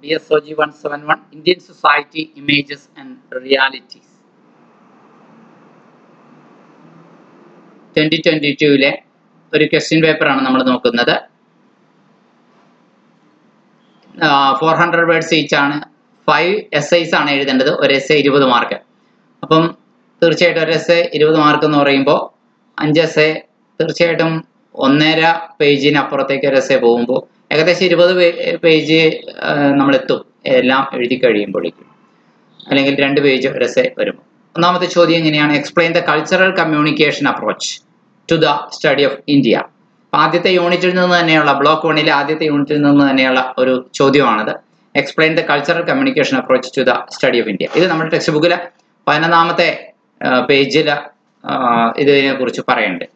BSOG 171 Indian Society Images and Realities 2022 ഒരു question പേപ്പറാണ് നമ്മൾ നോക്കുന്നത്. 400 വേർഡ്സ് ഈച്ച് ആണ്. 5 essays ആണ് എഴുതേണ്ടത്. ഒരു essay 20 മാർക്ക്. അപ്പം തീർച്ചയായിട്ടും ഒരു essay 20 മാർക്ക് എന്ന് പറയുമ്പോൾ 5 essay തീർച്ചയായിട്ടും 1.5 പേജിന് അപ്പുറത്തേക്ക് ഒരു essay പോകുമ്പോൾ ഏകദേശം 20 പേജ് നമ്മളെത്തും എല്ലാം എഴുതി കഴിയുമ്പോഴേക്കും, അല്ലെങ്കിൽ 2 പേജ് ഒരു essay വരുമ്പോൾ. ഒന്നാമത്തെ ചോദ്യം എങ്ങനെയാണ്? Explain the cultural communication approach to the study of India. ആദ്യത്തെ യൂണിറ്റിൽ നിന്ന് തന്നെയുള്ള ബ്ലോക്ക് 1ലെ ആദ്യത്തെ യൂണിറ്റിൽ നിന്ന് തന്നെയുള്ള ഒരു ചോദ്യമാണത്. Explain the cultural communication approach to the study of India. ഇത് നമ്മുടെ ടെക്സ്റ്റ് ബുക്കിൽ 11ാമത്തെ പേജിൽ ഇതിനെ കുറിച്ച് പറയുന്നുണ്ട്.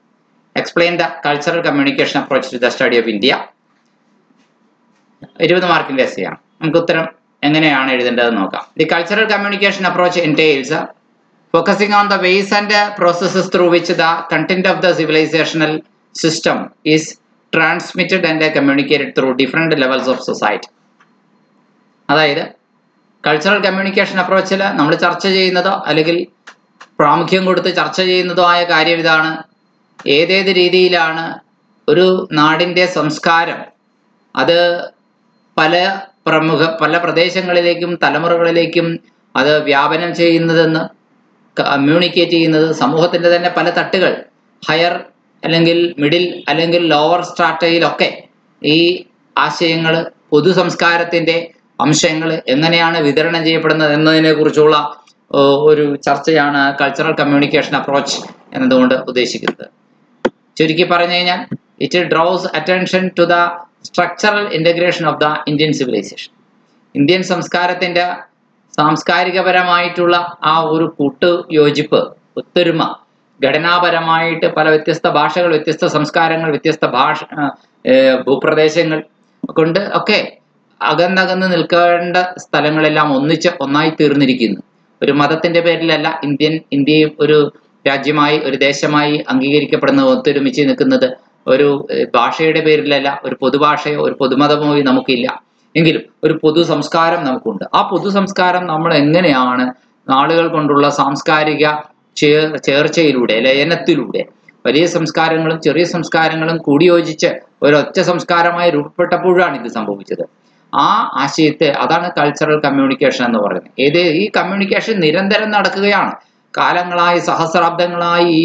Explain the cultural communication approach to the study of India 20 മാർക്കിന്റെ essay ആണ്. നമുക്ക് ഉത്തരം എങ്ങനെയാണ് എഴുതേണ്ടതെന്ന് നോക്കാം. The cultural communication approach entails focusing on the ways and processes through which the content of the civilizational system is transmitted and communicated through different levels of society. അതായത് cultural communication അപ്രോച്ചിൽ നമ്മൾ ചർച്ച ചെയ്യുന്നതോ അല്ലെങ്കിൽ പ്രാമുഖ്യം കൊടുത്ത് ചർച്ച ചെയ്യുന്നതോ ആയ കാര്യം ഇതാണ്: ഏതേത് രീതിയിലാണ് ഒരു നാടിൻ്റെ സംസ്കാരം അത് പല പ്രദേശങ്ങളിലേക്കും തലമുറകളിലേക്കും അത് വ്യാപനം ചെയ്യുന്നതെന്ന്, കമ്മ്യൂണിക്കേറ്റ് ചെയ്യുന്നത്. സമൂഹത്തിൻ്റെ തന്നെ പല തട്ടുകൾ, ഹയർ അല്ലെങ്കിൽ മിഡിൽ അല്ലെങ്കിൽ ലോവർ സ്ട്രാറ്റയിലൊക്കെ ഈ ആശയങ്ങൾ, പൊതു സംസ്കാരത്തിൻ്റെ അംശങ്ങൾ എങ്ങനെയാണ് വിതരണം ചെയ്യപ്പെടുന്നത് എന്നതിനെ കുറിച്ചുള്ള ഒരു ചർച്ചയാണ് കൾച്ചറൽ കമ്മ്യൂണിക്കേഷൻ അപ്രോച്ച് എന്നതുകൊണ്ട് ഉദ്ദേശിക്കുന്നത്. ചുരുക്കി പറഞ്ഞു കഴിഞ്ഞാൽ, it draws attention to the structural integration of the Indian civilisation. Indian സംസ്കാരത്തിൻ്റെ സാംസ്കാരികപരമായിട്ടുള്ള ആ ഒരു കൂട്ടുയോജിപ്പ്, ഒത്തൊരുമ, ഘടനാപരമായിട്ട് പല വ്യത്യസ്ത ഭാഷകൾ, വ്യത്യസ്ത സംസ്കാരങ്ങൾ, വ്യത്യസ്ത ഭൂപ്രദേശങ്ങൾ കൊണ്ട് ഒക്കെ അകന്നകന്ന് നിൽക്കേണ്ട സ്ഥലങ്ങളെല്ലാം ഒന്നായി തീർന്നിരിക്കുന്നു. ഒരു മതത്തിന്റെ പേരിലല്ല ഇന്ത്യയും ഒരു രാജ്യമായി, ഒരു ദേശമായി അംഗീകരിക്കപ്പെടുന്നത്, ഒത്തൊരുമിച്ച് നിൽക്കുന്നത്. ഒരു ഭാഷയുടെ പേരിലല്ല. ഒരു പൊതുഭാഷയോ ഒരു പൊതുമതമോ നമുക്കില്ല. എങ്കിലും ഒരു പൊതു സംസ്കാരം നമുക്കുണ്ട്. ആ പൊതു സംസ്കാരം നമ്മൾ എങ്ങനെയാണ് നാളുകൾ കൊണ്ടുള്ള സാംസ്കാരിക ചേർച്ചയിലൂടെ, ലയനത്തിലൂടെ, വലിയ സംസ്കാരങ്ങളും ചെറിയ സംസ്കാരങ്ങളും കൂടിയോജിച്ച് ഒരൊറ്റ സംസ്കാരമായി രൂപപ്പെട്ടപ്പോഴാണ് ഇത് സംഭവിച്ചത്. ആ ആശയത്തെ, അതാണ് കൾച്ചറൽ കമ്മ്യൂണിക്കേഷൻ എന്ന് പറയുന്നത്. ഈ കമ്മ്യൂണിക്കേഷൻ നിരന്തരം നടക്കുകയാണ്. കാലങ്ങളായി, സഹസ്രാബ്ദങ്ങളായി ഈ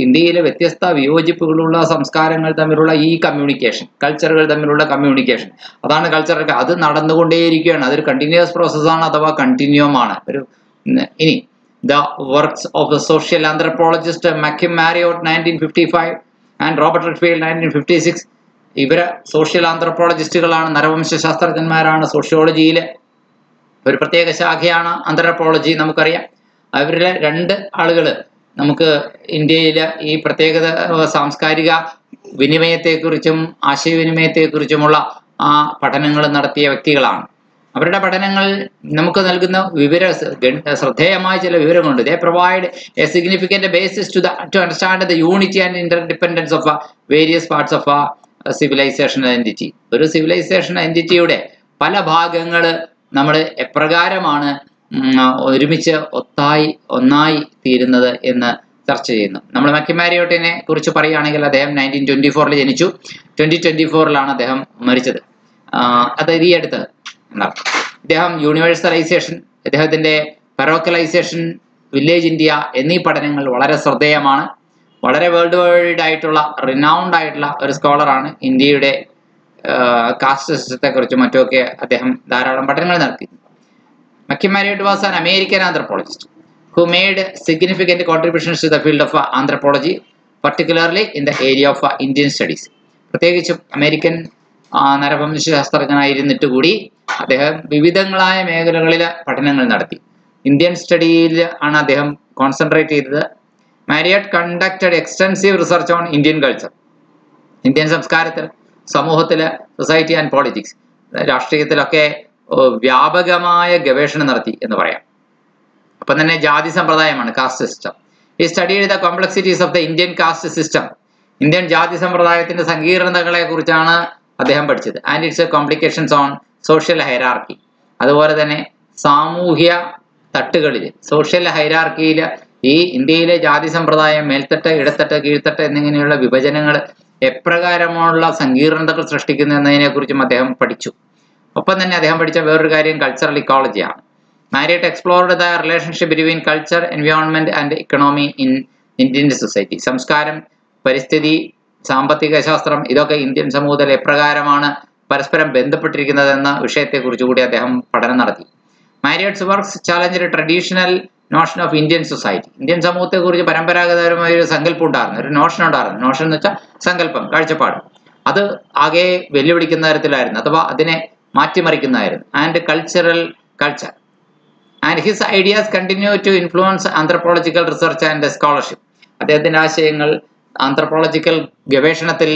ഇന്ത്യയിലെ വ്യത്യസ്ത വിയോജിപ്പുകളുള്ള സംസ്കാരങ്ങൾ തമ്മിലുള്ള ഈ കമ്മ്യൂണിക്കേഷൻ, കൾച്ചറുകൾ തമ്മിലുള്ള കമ്മ്യൂണിക്കേഷൻ, അതാണ് കൾച്ചറൽ. അത് നടന്നുകൊണ്ടേയിരിക്കുകയാണ്. അതൊരു കണ്ടിന്യൂസ് പ്രോസസ്സാണ്, അഥവാ കണ്ടിന്യൂം ആണ്. ഇനി the works of the social anthropologist McKim Marriott 1955 and Robert Redfield 1956. ഇവര് സോഷ്യൽ ആന്ത്രപ്പോളജിസ്റ്റുകളാണ്, നരവംശ ശാസ്ത്രജ്ഞന്മാരാണ്. സോഷ്യോളജിയിലെ ഒരു പ്രത്യേക ശാഖയാണ് ആന്ത്രപ്പോളജി, നമുക്കറിയാം. അവരിലെ 2 ആളുകൾ നമുക്ക് ഇന്ത്യയിൽ ഈ പ്രത്യേകത സാംസ്കാരിക വിനിമയത്തെക്കുറിച്ചും ആശയവിനിമയത്തെക്കുറിച്ചുമുള്ള ആ പഠനങ്ങൾ നടത്തിയ വ്യക്തികളാണ്. അവരുടെ പഠനങ്ങൾ നമുക്ക് നൽകുന്ന ശ്രദ്ധേയമായ ചില വിവരങ്ങളുണ്ട്. They provide a significant basis to understand the unity and interdependence of various parts of civilization entity. ഒരു സിവിലൈസേഷൻ എൻറ്റിറ്റിയുടെ പല ഭാഗങ്ങൾ നമ്മൾ എപ്രകാരമാണ് ഒരുമിച്ച് ഒന്നായി തീരുന്നത് എന്ന് ചർച്ച ചെയ്യുന്നു. നമ്മൾ മക്കിം മാരിയോട്ടിനെ കുറിച്ച് പറയുകയാണെങ്കിൽ, അദ്ദേഹം 1924 ജനിച്ചു. 2024 അദ്ദേഹം മരിച്ചത്. അതായത് ഈ അടുത്ത് ഇദ്ദേഹം യൂണിവേഴ്സലൈസേഷൻ, ഇദ്ദേഹത്തിൻ്റെ പരോക്കലൈസേഷൻ, വില്ലേജ് ഇന്ത്യ എന്നീ പഠനങ്ങൾ വളരെ ശ്രദ്ധേയമാണ്. വളരെ വേൾഡ് വൈഡ് ആയിട്ടുള്ള റിനൗണ്ട് ആയിട്ടുള്ള ഒരു സ്കോളറാണ്. ഇന്ത്യയുടെ കാസ്റ്റ് സിസ്റ്റത്തെക്കുറിച്ചും മറ്റുമൊക്കെ അദ്ദേഹം ധാരാളം പഠനങ്ങൾ നടത്തി. Maki Marriott was an American anthropologist who made significant contributions to the field of anthropology, particularly in the area of Indian studies. പ്രത്യേകിച്ചും അമേരിക്കൻ നരവംശ ശാസ്ത്രജ്ഞനായിരുന്നിട്ട് കൂടി അദ്ദേഹം വിവിധങ്ങളായ മേഖലകളിൽ പഠനങ്ങൾ നടത്തി. ഇന്ത്യൻ സ്റ്റഡിയിൽ ആണ് അദ്ദേഹം കോൺസെൻട്രേറ്റ് ചെയ്തത്. Marriott conducted extensive research on Indian culture. Indian സംസ്കാരത്തിൽ, സമൂഹത്തിൽ, സൊസൈറ്റി ആൻഡ് പോളിറ്റിക്സ്, രാഷ്ട്രീയത്തിലൊക്കെ വ്യാപകമായ ഗവേഷണം നടത്തി എന്ന് പറയാം. അപ്പം തന്നെ ജാതി സമ്പ്രദായമാണ് കാസ്റ്റ് സിസ്റ്റം. ഈ studied the complexities of the Indian caste system. Indian ജാതി സമ്പ്രദായത്തിന്റെ സങ്കീർണതകളെ കുറിച്ചാണ് അദ്ദേഹം പഠിച്ചത്. And it's complications on social hierarchy. അതുപോലെ തന്നെ സാമൂഹ്യ തട്ടുകളിൽ, സോഷ്യൽ ഹൈറാർക്കിയിൽ ഈ ഇന്ത്യയിലെ ജാതി സമ്പ്രദായം, മേൽത്തട്ട്, ഇടത്തട്ട്, കീഴ്ത്തട്ട് എന്നിങ്ങനെയുള്ള വിഭജനങ്ങൾ എപ്രകാരമുള്ള സങ്കീർണതകൾ സൃഷ്ടിക്കുന്നു എന്നതിനെക്കുറിച്ചും അദ്ദേഹം പഠിച്ചു. ഒപ്പം തന്നെ അദ്ദേഹം പഠിച്ച വേറൊരു കാര്യം കൾച്ചറൽ ഇക്കോളജിയാണ്. Marriott explored the relationship between culture, environment and economy in Indian society. സംസ്കാരം, പരിസ്ഥിതി, സാമ്പത്തിക ശാസ്ത്രം ഇതൊക്കെ ഇന്ത്യൻ സമൂഹത്തിൽ എപ്രകാരമാണ് പരസ്പരം ബന്ധപ്പെട്ടിരിക്കുന്നത് എന്ന വിഷയത്തെക്കുറിച്ച് കൂടി അദ്ദേഹം പഠനം നടത്തി. Marriott's works challenge traditional notion of Indian society. Indian സമൂഹത്തെക്കുറിച്ച് പരമ്പരാഗതപരമായ ഒരു സങ്കല്പം ഉണ്ടായിരുന്നു, ഒരു നോഷൻ ഉണ്ടായിരുന്നു. നോഷൻ എന്ന് വെച്ചാൽ സങ്കല്പം, കാഴ്ചപ്പാട്. അത് ആകെ വെല്ലുവിളിക്കുന്ന തരത്തിലായിരുന്നു, അഥവാ അതിനെ മാറ്റിമറിക്കുന്നതായിരുന്നു. And culture and his ideas continue to influence anthropological research and scholarship. അദ്ദേഹത്തിന്റെ ആശയങ്ങൾ ആന്ത്രപ്പോളജിക്കൽ ഗവേഷണത്തിൽ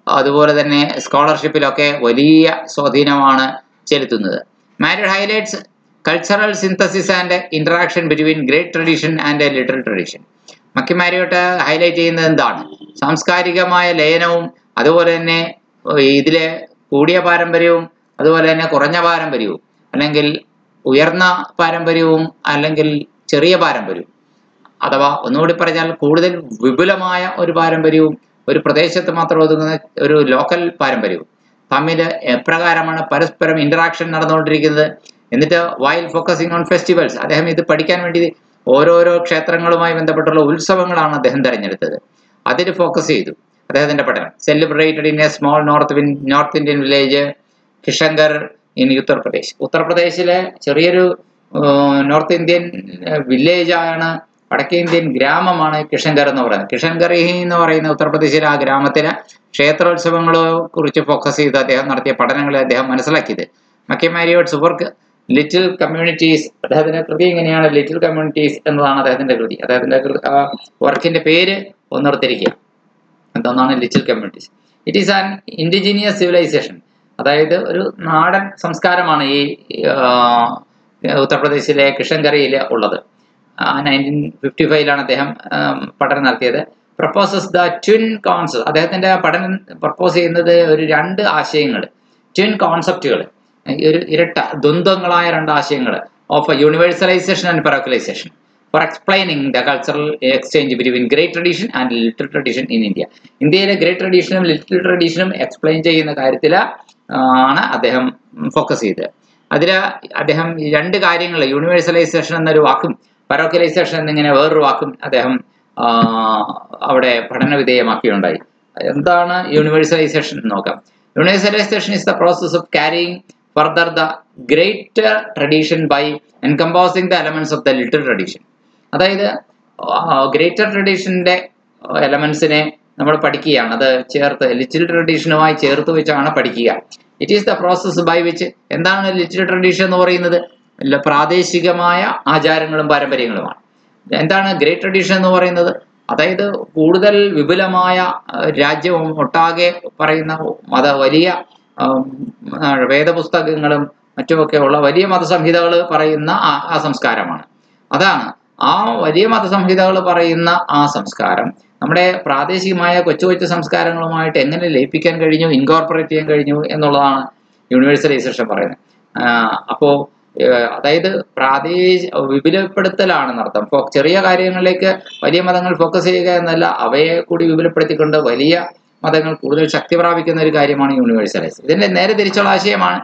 അതുപോലെ തന്നെ സ്കോളർഷിപ്പിലൊക്കെ വലിയ സ്വാധീനമാണ് ചെലുത്തുന്നത്. Marriott highlights cultural synthesis and interaction between great tradition and little tradition. Marriott highlight ചെയ്യുന്നത് എന്താണ്? സാംസ്കാരികമായ ലയനവും അതുപോലെ തന്നെ ഇതിലെ കൂടിയ പാരമ്പര്യവും അതുപോലെ തന്നെ കുറഞ്ഞ പാരമ്പര്യവും, അല്ലെങ്കിൽ ഉയർന്ന പാരമ്പര്യവും അല്ലെങ്കിൽ ചെറിയ പാരമ്പര്യവും, അഥവാ ഒന്നുകൂടി പറഞ്ഞാൽ കൂടുതൽ വിപുലമായ ഒരു പാരമ്പര്യവും ഒരു പ്രദേശത്ത് മാത്രം ഒതുങ്ങുന്ന ഒരു ലോക്കൽ പാരമ്പര്യവും തമ്മിൽ എപ്രകാരമാണ് പരസ്പരം ഇന്ററാക്ഷൻ നടന്നുകൊണ്ടിരിക്കുന്നത്. എന്നിട്ട് വൈൽ ഫോക്കസിങ് ഓൺ ഫെസ്റ്റിവൽസ്, അദ്ദേഹം ഇത് പഠിക്കാൻ വേണ്ടി ഓരോരോ ക്ഷേത്രങ്ങളുമായി ബന്ധപ്പെട്ടുള്ള ഉത്സവങ്ങളാണ് അദ്ദേഹം തിരഞ്ഞെടുത്തത്. അതിൽ ഫോക്കസ് ചെയ്തു അദ്ദേഹത്തിന്റെ പഠനം. Celebrated in A small north Indian village Kishangarh in Uttar Pradesh. ഉത്തർപ്രദേശിലെ ചെറിയൊരു നോർത്ത് ഇന്ത്യൻ വില്ലേജാണ്, വടക്കേ ഇന്ത്യൻ ഗ്രാമമാണ് കിഷൻഗർ എന്ന് പറയുന്നത്. കിഷൻഗറി എന്ന് പറയുന്ന ഉത്തർപ്രദേശിലെ ആ ഗ്രാമത്തിലെ ക്ഷേത്രോത്സവങ്ങളെ കുറിച്ച് ഫോക്കസ് ചെയ്ത് അദ്ദേഹം നടത്തിയ പഠനങ്ങളെ അദ്ദേഹം മനസ്സിലാക്കിയത്. മാരിയറ്റ്സ് വർക്ക് ലിറ്റിൽ കമ്മ്യൂണിറ്റീസ്. അദ്ദേഹത്തിന്റെ കൃതി എങ്ങനെയാണ്? ലിറ്റിൽ കമ്മ്യൂണിറ്റീസ് എന്നതാണ് അദ്ദേഹത്തിന്റെ കൃതി. അദ്ദേഹത്തിന്റെ വർക്കിന്റെ പേര് ഒന്നിർത്തിരിക്കുക, എന്താണ് little communities. It is an indigenous civilisation. അതായത് ഒരു നാടൻ സംസ്കാരമാണ് ഈ ഉത്തർപ്രദേശിലെ കിഷൻഗറിയിൽ ഉള്ളത്. 1955 അദ്ദേഹം പഠനം നടത്തിയത്. Proposes the twin concept. അദ്ദേഹത്തിന്റെ പഠനം പ്രപ്പോസ് ചെയ്യുന്നത് ഒരു രണ്ട് ആശയങ്ങൾ, ട്വിൻ കോൺസെപ്റ്റുകൾ, ഒരു ഇരട്ട ദ്വന്ദ്ങ്ങളായ രണ്ട് ആശയങ്ങൾ of universalization and parochialization for explaining the cultural exchange between great tradition and little tradition in India. ഇന്ത്യയിലെ ഗ്രേറ്റ് ട്രഡീഷനും ലിറ്റിൽ ട്രഡീഷനും എക്സ്പ്ലെയിൻ ചെയ്യുന്ന കാര്യത്തിൽ ആണ് അദ്ദേഹം ഫോക്കസ് ചെയ്തത്. അതിൽ അദ്ദേഹം രണ്ട് കാര്യങ്ങൾ, യൂണിവേഴ്സലൈസേഷൻ എന്നൊരു വാക്കും പെറോക്കലൈസേഷൻ എന്നിങ്ങനെ വേറൊരു വാക്കും അദ്ദേഹം അവിടെ പഠന വിധേയമാക്കിയുണ്ടായി. എന്താണ് യൂണിവേഴ്സലൈസേഷൻ എന്ന് നോക്കാം. Universalization is the process of carrying further the great tradition by encompassing the elements of the little tradition. അതായത് ഗ്രേറ്റർ ട്രഡീഷന്റെ എലമെന്റ്സിനെ നമ്മൾ പഠിക്കുകയാണ്, അത് ചേർത്ത് ലിറ്റിൽ ട്രഡീഷനുമായി ചേർത്ത് വെച്ചാണ് പഠിക്കുക. It is the process by which. എന്താണ് ലിറ്റിൽ ട്രഡീഷൻ എന്ന് പറയുന്നത്? പ്രാദേശികമായ ആചാരങ്ങളും പാരമ്പര്യങ്ങളുമാണ്. എന്താണ് ഗ്രേറ്റ് ട്രഡീഷൻ എന്ന് പറയുന്നത്? അതായത് കൂടുതൽ വിപുലമായ രാജ്യവും ഒട്ടാകെ പറയുന്ന വലിയ വേദപുസ്തകങ്ങളും മറ്റുമൊക്കെ ഉള്ള വലിയ മതസംഹിതകൾ പറയുന്ന ആ സംസ്കാരമാണ്. അതാണ് ആ വലിയ മതസംഹിതകൾ പറയുന്ന ആ സംസ്കാരം നമ്മുടെ പ്രാദേശികമായ കൊച്ചു കൊച്ചു സംസ്കാരങ്ങളുമായിട്ട് എങ്ങനെ ലയിപ്പിക്കാൻ കഴിഞ്ഞു, ഇൻകോർപ്പറേറ്റ് ചെയ്യാൻ കഴിഞ്ഞു എന്നുള്ളതാണ് യൂണിവേഴ്സലൈസേഷൻ പറയുന്നത്. അപ്പോൾ അതായത് വിപുലപ്പെടുത്തലാണെന്നർത്ഥം. ചെറിയ കാര്യങ്ങളിലേക്ക് വലിയ മതങ്ങൾ ഫോക്കസ് ചെയ്യുക എന്നല്ല, അവയെ കൂടി വിപുലപ്പെടുത്തിക്കൊണ്ട് വലിയ മതങ്ങൾ കൂടുതൽ ശക്തി പ്രാപിക്കുന്ന ഒരു കാര്യമാണ് യൂണിവേഴ്സലൈസേഷൻ. ഇതിന്റെ നേരെ തിരിച്ചുള്ള ആശയമാണ്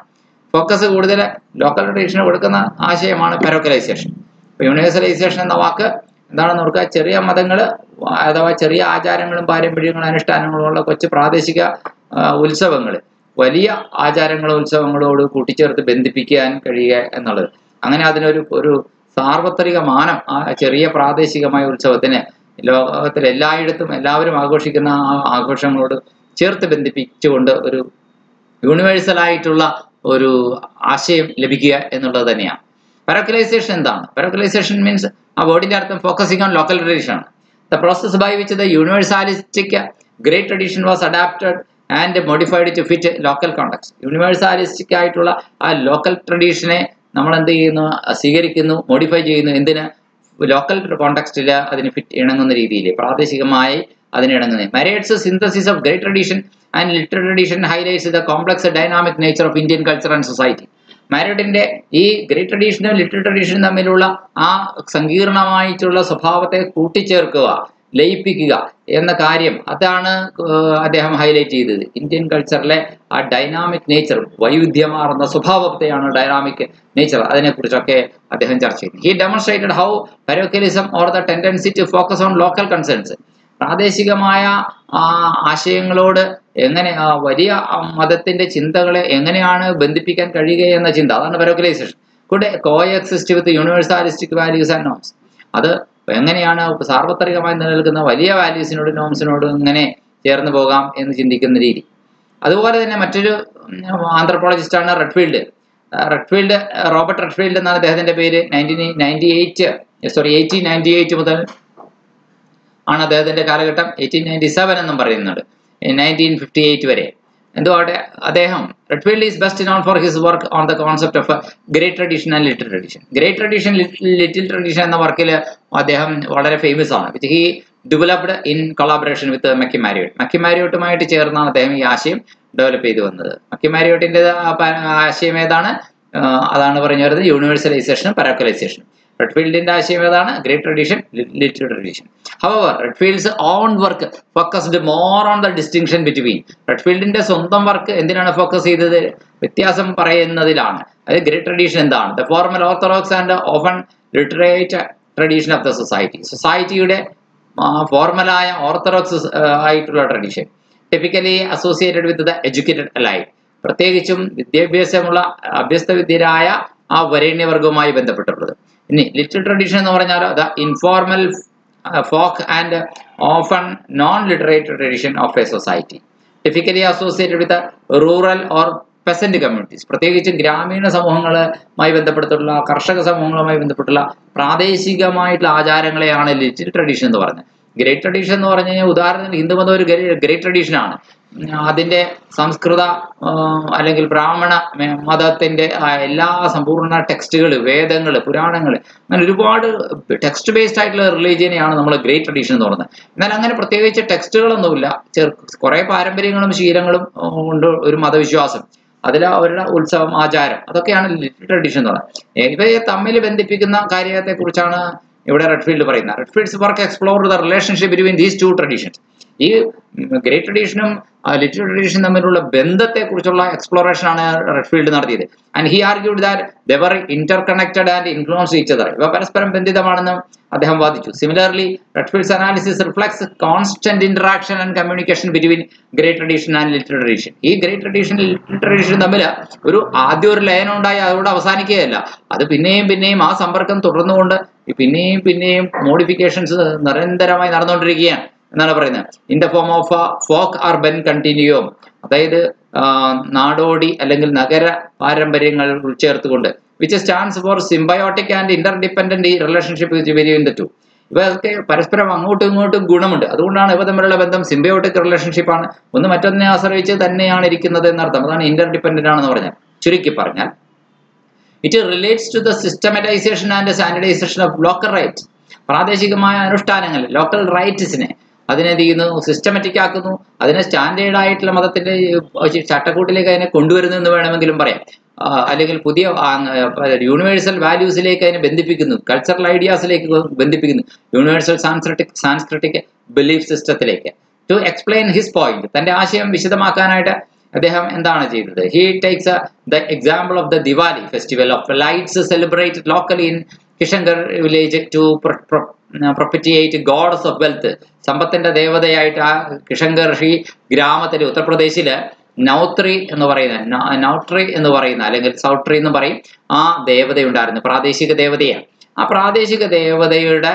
ഫോക്കസ് കൂടുതൽ ലോക്കൽ ട്രഡീഷന് കൊടുക്കുന്ന ആശയമാണ് പെറോക്കലൈസേഷൻ. യൂണിവേഴ്സലൈസേഷൻ എന്ന വാക്ക് എന്താണെന്ന് ഓർക്കുക. ചെറിയ മതങ്ങൾ അഥവാ ചെറിയ ആചാരങ്ങളും പാരമ്പര്യങ്ങളും അനുഷ്ഠാനങ്ങളും ഉള്ള കൊച്ചു പ്രാദേശിക ഉത്സവങ്ങൾ വലിയ ആചാരങ്ങളും ഉത്സവങ്ങളോട് കൂട്ടിച്ചേർത്ത് ബന്ധിപ്പിക്കാൻ കഴിയുക എന്നുള്ളത്. അങ്ങനെ അതിനൊരു സാർവത്രിക മാനം ആ ചെറിയ പ്രാദേശികമായ ഉത്സവത്തിന് ലോകത്തിൽ എല്ലായിടത്തും എല്ലാവരും ആഘോഷിക്കുന്ന ആ ആഘോഷങ്ങളോട് ചേർത്ത് ബന്ധിപ്പിച്ചുകൊണ്ട് ഒരു യൂണിവേഴ്സലായിട്ടുള്ള ഒരു ആശയം ലഭിക്കുക എന്നുള്ളത് തന്നെയാണ്. പെറോക്കലൈസേഷൻ എന്താണ്? പെറോക്കലൈസേഷൻ മീൻസ് ആ വേർഡിന്റെ അർത്ഥം ഫോക്കസിങ് ഓൺ ലോക്കൽ ട്രഡീഷൻ ആണ്. The process by which the universalistic great tradition was adapted and modified to fit local context. Universalistic ആയിട്ടുള്ള ആ ലോക്കൽ ട്രഡീഷനെ നമ്മൾ എന്ത് ചെയ്യുന്നു? സ്വീകരിക്കുന്നു, മോഡിഫൈ ചെയ്യുന്നു. എന്തിന്? ലോക്കൽ കോണ്ടെക്സ്റ്റിൽ അതിന് ഇണങ്ങുന്ന രീതിയിൽ, പ്രാദേശികമായി അതിന് ഇണങ്ങുന്നത്. Marriott's synthesis of great tradition and little tradition highlights the complex dynamic nature of Indian culture and society. മാരിയോട്ടിന്റെ ഈ ഗ്രേറ്റ് ട്രഡീഷനും ലിറ്റിൽ ട്രഡീഷനും തമ്മിലുള്ള ആ സങ്കീർണമായിട്ടുള്ള സ്വഭാവത്തെ കൂട്ടിച്ചേർക്കുക, ലയിപ്പിക്കുക എന്ന കാര്യം, അതാണ് അദ്ദേഹം ഹൈലൈറ്റ് ചെയ്തത്. ഇന്ത്യൻ കൾച്ചറിലെ ആ ഡൈനാമിക് നേച്ചർ, വൈവിധ്യമാർന്ന സ്വഭാവത്തെയാണ് ഡൈനാമിക് നേച്ചർ, അതിനെക്കുറിച്ചൊക്കെ അദ്ദേഹം ചർച്ച ചെയ്തു. He demonstrated how parochialism or the tendency to focus on local concerns, പ്രാദേശികമായ ആശയങ്ങളോട് എങ്ങനെ വലിയ മതത്തിന്റെ ചിന്തകളെ എങ്ങനെയാണ് ബന്ധിപ്പിക്കാൻ കഴിയുക എന്ന ചിന്ത, അതാണ് parochialization. Could coexist with universalistic values and norms, അത് എങ്ങനെയാണ് സാർവത്രികമായി നിലനിൽക്കുന്ന വലിയ വാല്യൂസിനോടും നോംസിനോടും ഇങ്ങനെ ചേർന്ന് പോകാം എന്ന് ചിന്തിക്കുന്ന രീതി. അതുപോലെ തന്നെ മറ്റൊരു ആന്ത്രപ്പോളജിസ്റ്റാണ് റെഡ്ഫീൽഡ്. റോബർട്ട് റെഡ്ഫീൽഡ് എന്നാണ് അദ്ദേഹത്തിന്റെ പേര്. 1898 മുതൽ ആണ് അദ്ദേഹത്തിന്റെ കാലഘട്ടം. 1897 എന്നും പറയുന്നുണ്ട്, 1958 വരെ. എന്തുവാട്ടെ, അദ്ദേഹം Redfield is best known for his work on the concept of great tradition and little tradition. Great tradition, little tradition എന്ന വർക്കിൽ അദ്ദേഹം വളരെ ഫേമസ് ആണ്. Which he developed in collaboration with McKim Marriott. McKim മാരിയോട്ടുമായിട്ട് ചേർന്നാണ് അദ്ദേഹം ഈ ആശയം ഡെവലപ്പ് ചെയ്തു വന്നത്. മക്കി മാരിയോട്ടിന്റെ ആശയം ഏതാണ്? അതാണ് പറഞ്ഞു വരുന്നത് യൂണിവേഴ്സലൈസേഷനും പരോക്കലൈസേഷനും. റെഡ്ഫീൽഡിന്റെ ആശയം ഏതാണ്? Great tradition, little tradition. However, Redfield's own work focused more on the distinction between. റെഡ്ഫീൽഡിന്റെ സ്വന്തം വർക്ക് എന്തിനാണ് ഫോക്കസ് ചെയ്തത്? വ്യത്യാസം പറയുന്നതിലാണ്. അത് ഗ്രേറ്റ് ട്രഡീഷൻ എന്താണ്? The formal orthodox and often literate tradition of the society. സൊസൈറ്റിയുടെ ഫോർമലായ ഓർത്തഡോക്സ് ആയിട്ടുള്ള tradition, typically associated with the educated Alight, പ്രത്യേകിച്ചും വിദ്യാഭ്യാസമുള്ള അഭ്യസ്തവിദ്യരായ ആ വരേണ്യവർഗവുമായി ബന്ധപ്പെട്ടുള്ളത്. ഇനി ലിറ്റിൽ ട്രഡീഷൻ എന്ന് പറഞ്ഞാൽ the informal folk and often non-literate tradition of a society, typically associated with the rural or peasant communities. പ്രത്യേകിച്ചും ഗ്രാമീണ സമൂഹങ്ങളുമായി ബന്ധപ്പെട്ടുള്ള, കർഷക സമൂഹങ്ങളുമായി ബന്ധപ്പെട്ടുള്ള പ്രാദേശികമായിട്ടുള്ള ആചാരങ്ങളെയാണ് ലിറ്റിൽ ട്രഡീഷൻ എന്ന് പറയുന്നത്. ഗ്രേറ്റ് ട്രഡീഷൻ എന്ന് പറഞ്ഞു കഴിഞ്ഞാൽ, ഉദാഹരണത്തിന് ഹിന്ദുമതം ഒരു ഗ്രേറ്റ് ട്രഡീഷനാണ്. അതിന്റെ സംസ്കൃത അല്ലെങ്കിൽ ബ്രാഹ്മണ മതത്തിന്റെ എല്ലാ സമ്പൂർണ്ണ ടെക്സ്റ്റുകൾ, വേദങ്ങൾ, പുരാണങ്ങൾ, അങ്ങനെ ഒരുപാട് ടെക്സ്റ്റ് ബേസ്ഡ് ആയിട്ടുള്ള റിലീജിയനെയാണ് നമ്മൾ ഗ്രേറ്റ് ട്രഡീഷൻ എന്ന് പറയുന്നത്. എന്നാൽ അങ്ങനെ പ്രത്യേകിച്ച് ടെക്സ്റ്റുകളൊന്നുമില്ല, കുറെ പാരമ്പര്യങ്ങളും ശീലങ്ങളും ഉണ്ട്, ഒരു മതവിശ്വാസം, അതിൽ അവരുടെ ഉത്സവം, ആചാരം, അതൊക്കെയാണ് ലിറ്റിൽ ട്രഡീഷൻ എന്ന് പറയുന്നത്. ഇവയെ തമ്മിൽ ബന്ധിപ്പിക്കുന്ന കാര്യത്തെ കുറിച്ചാണ് ഇവിടെ റെഡ്ഫീൽഡ് പറയുന്നത്. Redfield's work explored the relationship between these two traditions. ഈ ഗ്രേറ്റ് ട്രഡീഷനും ലിറ്റിൽ ട്രഡീഷനും തമ്മിലുള്ള ബന്ധത്തെ കുറിച്ചുള്ള എക്സ്പ്ലോറേഷൻ ആണ് റെഡ്ഫീൽഡ് നടത്തിയത്. And he argued that they were interconnected and influence each other. ഇവ പരസ്പരം ബന്ധിതമാണെന്ന് അദ്ദേഹം വാദിച്ചു. Similarly, Redfield's analysis reflects constant interaction and communication between great tradition and little tradition. ഈ ഗ്രേറ്റ് ട്രഡീഷൻ, ലിറ്റിൽ ട്രഡീഷൻ തമ്മിൽ ആദ്യം ഒരു ലയനം ഉണ്ടായി അതോടെ അവസാനിക്കുകയല്ല, അത് പിന്നെയും ആ സമ്പർക്കം തുടർന്നുകൊണ്ട് പിന്നെയും മോഡിഫിക്കേഷൻസ് നിരന്തരമായി നടന്നുകൊണ്ടിരിക്കുകയാണ് എന്നാണ് പറയുന്നത്. In the form of folk urban continuum, അതായത് നാടോടി അല്ലെങ്കിൽ നഗര പാരമ്പര്യങ്ങൾ ഉൾച്ചേർത്തുകൊണ്ട്, which stands for symbiotic and interdependent relationship between the two. ഇവർക്ക് പരസ്പരം അങ്ങോട്ടും ഇങ്ങോട്ടും ഗുണമുണ്ട്, അതുകൊണ്ടാണ് ഇവ തമ്മിലുള്ള ബന്ധം സിംബയോട്ടിക് റിലേഷൻഷിപ്പാണ്. ഒന്ന് മറ്റൊന്നിനെ ആശ്രയിച്ച് തന്നെയാണ് ഇരിക്കുന്നത് എന്നർത്ഥം. അതാണ് ഇന്റർഡിപെൻഡന്റ് ആണെന്ന് പറഞ്ഞാൽ. ചുരുക്കി പറഞ്ഞാൽ, it relates to the systematisation and standardisation of local rites. പ്രാദേശികമായ അനുഷ്ഠാനങ്ങൾ, ലോക്കൽ റൈറ്റ്സിനെ അതിനെ ചെയ്യുന്നു, സിസ്റ്റമാറ്റിക് ആക്കുന്നു, അതിനെ സ്റ്റാൻഡേർഡ് ആയിട്ടുള്ള മതത്തിന്റെ ചട്ടക്കൂട്ടിലേക്ക് അതിനെ കൊണ്ടുവരുന്നു എന്ന് വേണമെങ്കിലും പറയാം. അല്ലെങ്കിൽ പുതിയ യൂണിവേഴ്സൽ വാല്യൂസിലേക്ക് അതിനെ ബന്ധിപ്പിക്കുന്നു, കൾച്ചറൽ ഐഡിയാസിലേക്ക് ബന്ധിപ്പിക്കുന്നു, യൂണിവേഴ്സൽ സാൻസ്ക്രിറ്റിക് ബിലീഫ് സിസ്റ്റത്തിലേക്ക്. ടു എക്സ്പ്ലെയിൻ ഹിസ് പോയിന്റ്, തന്റെ ആശയം വിശദമാക്കാനായിട്ട് അദ്ദേഹം എന്താണ് ചെയ്തത്? He takes the example of the Diwali festival of lights celebrated locally in Kishangarh village to propitiate gods of wealth. സമ്പത്തിന്റെ ദേവതയായിട്ട് ആ കിഷൻഗർഹി ഗ്രാമത്തിൽ, ഉത്തർപ്രദേശില് നൗട്രി എന്ന് പറയുന്ന അല്ലെങ്കിൽ സൗട്രി എന്ന് പറയും, ആ ദേവതയുണ്ടായിരുന്നു, പ്രാദേശിക ദേവതയാണ്. ആ പ്രാദേശിക ദേവതയുടെ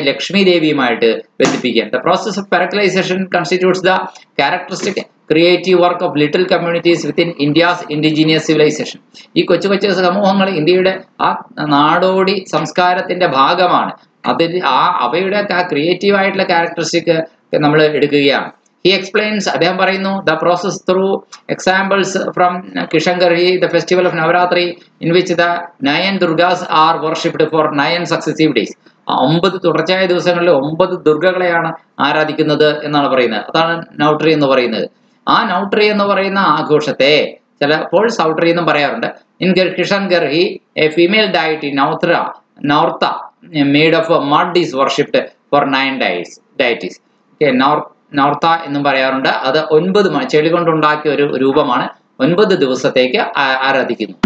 ലക്ഷ്മി ദേവിയുമായിട്ട് ബന്ധിപ്പിക്കുക. The process of parochialisation constitutes the characteristic creative work of little communities within India's indigenous civilisation. ഈ കൊച്ചു സമൂഹങ്ങൾ ഇന്ത്യയുടെ ആ നാടോടി സംസ്കാരത്തിന്റെ ഭാഗമാണ്. അവയുടെ ആ ക്രിയേറ്റീവ് ആയിട്ടുള്ള ക്യാരക്ടറിസ്റ്റിക് നമ്മൾ എടുക്കുകയാണ്. He explains, അദ്ദേഹം പറയുന്നു, the process through examples from Kishangarhi, the festival of Navaratri, in which the 9 Durgas are worshipped for 9 successive days. 9 തുടർച്ചയായ ദിവസങ്ങളിൽ 9 ദുർഗകളെയാണ് ആരാധിക്കുന്നത് എന്നാണ് പറയുന്നത്. അതാണ് നൗട്രി എന്ന് പറയുന്നത്. ആ നൗട്രി എന്ന് പറയുന്ന ആഘോഷത്തെ ചിലപ്പോൾ സൗട്രി എന്നും പറയാറുണ്ട്. In Kishangarhi a female deity Naurta made of mud is worshipped for 9 deities. Naurta എന്നും പറയാറുണ്ട്. അത് 9 ചെളി കൊണ്ടുണ്ടാക്കിയ ഒരു രൂപമാണ്. 9 ദിവസത്തേക്ക് ആരാധിക്കുന്നു.